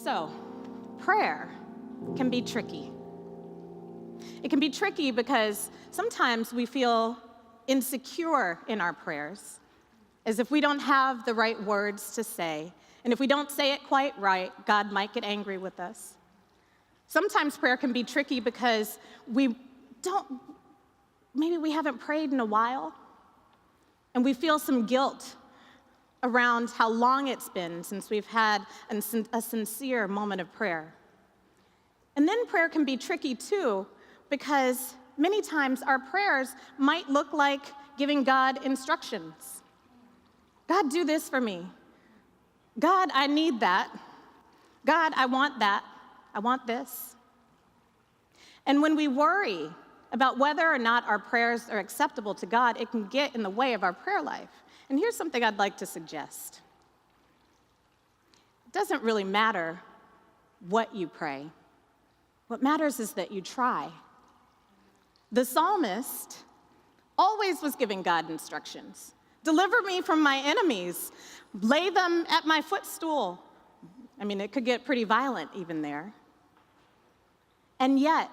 So, prayer can be tricky. It can be tricky because sometimes we feel insecure in our prayers, as if we don't have the right words to say. And if we don't say it quite right, God might get angry with us. Sometimes prayer can be tricky because maybe we haven't prayed in a while, and we feel some guilt around how long it's been since we've had a sincere moment of prayer. And then prayer can be tricky too, because many times our prayers might look like giving God instructions. God, do this for me. God, I need that. God, I want that. I want this. And when we worry about whether or not our prayers are acceptable to God, it can get in the way of our prayer life. And here's something I'd like to suggest. It doesn't really matter what you pray. What matters is that you try. The psalmist always was giving God instructions. Deliver me from my enemies. Lay them at my footstool. I mean, it could get pretty violent even there. And yet,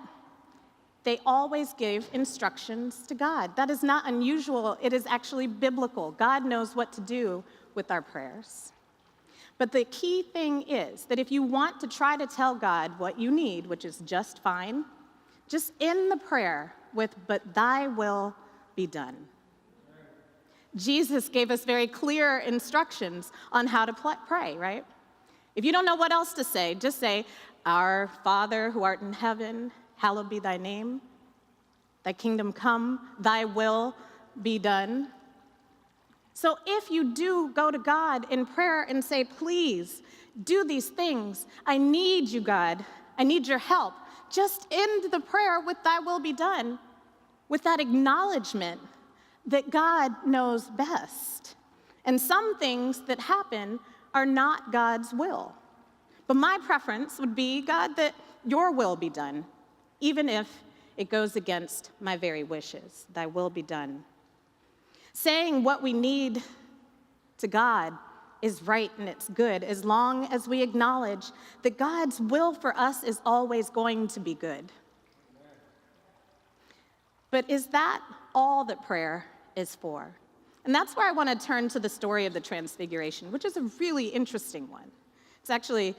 they always gave instructions to God. That is not unusual. It is actually biblical. God knows what to do with our prayers. But the key thing is that if you want to try to tell God what you need, which is just fine, just end the prayer with, but thy will be done. Jesus gave us very clear instructions on how to pray, right? If you don't know what else to say, just say, Our Father who art in heaven, hallowed be thy name. Thy kingdom come, thy will be done. So if you do go to God in prayer and say, please, do these things. I need you, God. I need your help. Just end the prayer with thy will be done, with that acknowledgement that God knows best. And some things that happen are not God's will. But my preference would be, God, that your will be done, even if it goes against my very wishes. Thy will be done. Saying what we need to God is right and it's good, as long as we acknowledge that God's will for us is always going to be good. But is that all that prayer is for? And that's where I want to turn to the story of the Transfiguration, which is a really interesting one. It's actually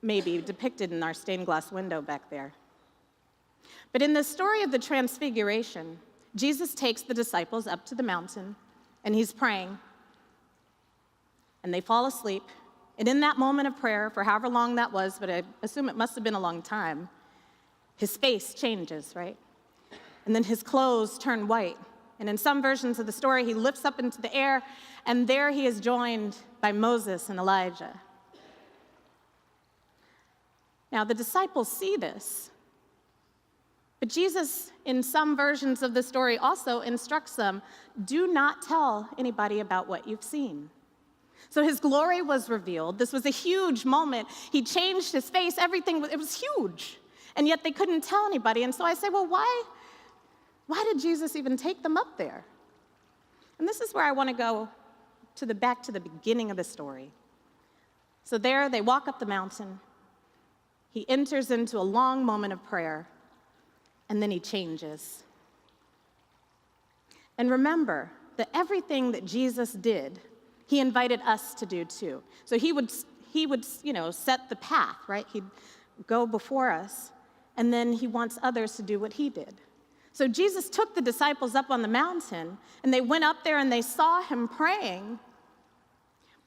maybe depicted in our stained glass window back there. But in the story of the Transfiguration, Jesus takes the disciples up to the mountain, and he's praying, and they fall asleep. And in that moment of prayer, for however long that was, but I assume it must have been a long time, his face changes, right? And then his clothes turn white. And in some versions of the story, he lifts up into the air, and there he is joined by Moses and Elijah. Now, the disciples see this, but Jesus, in some versions of the story, also instructs them, do not tell anybody about what you've seen. So his glory was revealed. This was a huge moment. He changed his face, everything, it was huge. And yet they couldn't tell anybody. And so I say, well, why did Jesus even take them up there? And this is where I want to go back to the beginning of the story. So there they walk up the mountain. He enters into a long moment of prayer, and then he changes. And remember that everything that Jesus did, he invited us to do too. So he would set the path, right? He'd go before us, and then he wants others to do what he did. So Jesus took the disciples up on the mountain, and they went up there and they saw him praying,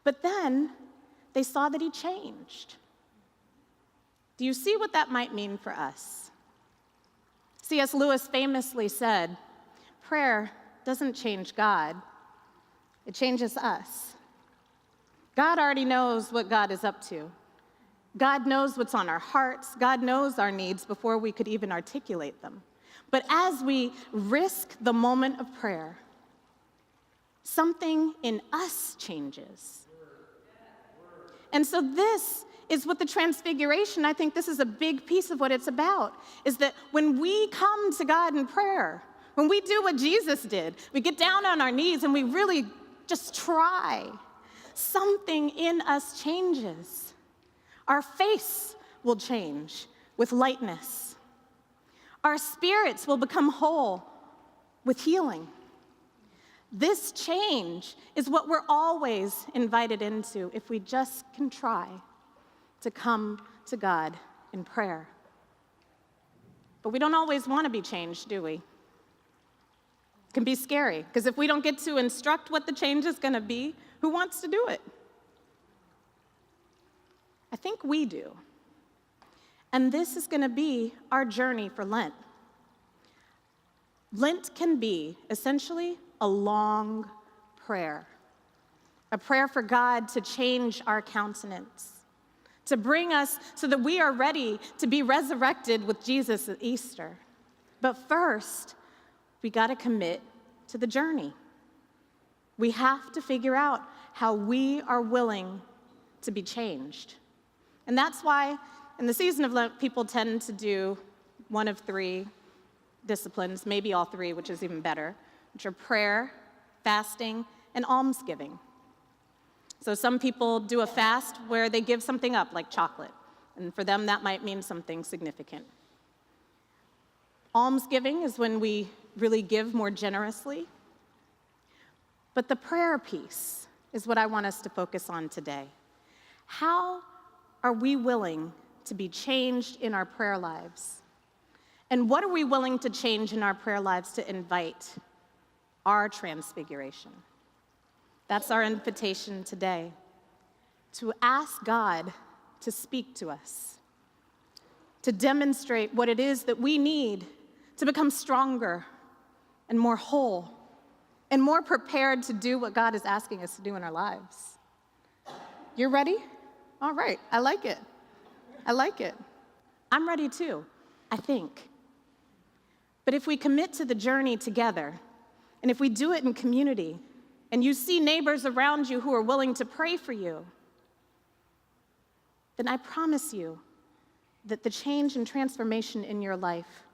but then they saw that he changed. Do you see what that might mean for us? C.S. Lewis famously said, prayer doesn't change God, it changes us. God already knows what God is up to. God knows what's on our hearts. God knows our needs before we could even articulate them. But as we risk the moment of prayer, something in us changes. And so this is what the Transfiguration, I think this is a big piece of what it's about, is that when we come to God in prayer, when we do what Jesus did, we get down on our knees and we really just try, something in us changes. Our face will change with lightness. Our spirits will become whole with healing. This change is what we're always invited into if we just can try to come to God in prayer. But we don't always want to be changed, do we? It can be scary, because if we don't get to instruct what the change is going to be, who wants to do it? I think we do. And this is going to be our journey for Lent. Lent can be essentially a long prayer, a prayer for God to change our countenance, to bring us so that we are ready to be resurrected with Jesus at Easter. But first, we got to commit to the journey. We have to figure out how we are willing to be changed. And that's why in the season of Lent, people tend to do one of three disciplines, maybe all three, which is even better, which are prayer, fasting, and almsgiving. So some people do a fast where they give something up, like chocolate, and for them that might mean something significant. Almsgiving is when we really give more generously. But the prayer piece is what I want us to focus on today. How are we willing to be changed in our prayer lives? And what are we willing to change in our prayer lives to invite our transfiguration? That's our invitation today, to ask God to speak to us, to demonstrate what it is that we need to become stronger and more whole and more prepared to do what God is asking us to do in our lives. You're ready? All right, I like it. I like it. I'm ready too, I think. But if we commit to the journey together, and if we do it in community, and you see neighbors around you who are willing to pray for you, then I promise you that the change and transformation in your life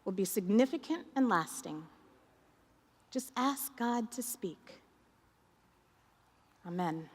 will be significant and lasting. Just ask God to speak. Amen.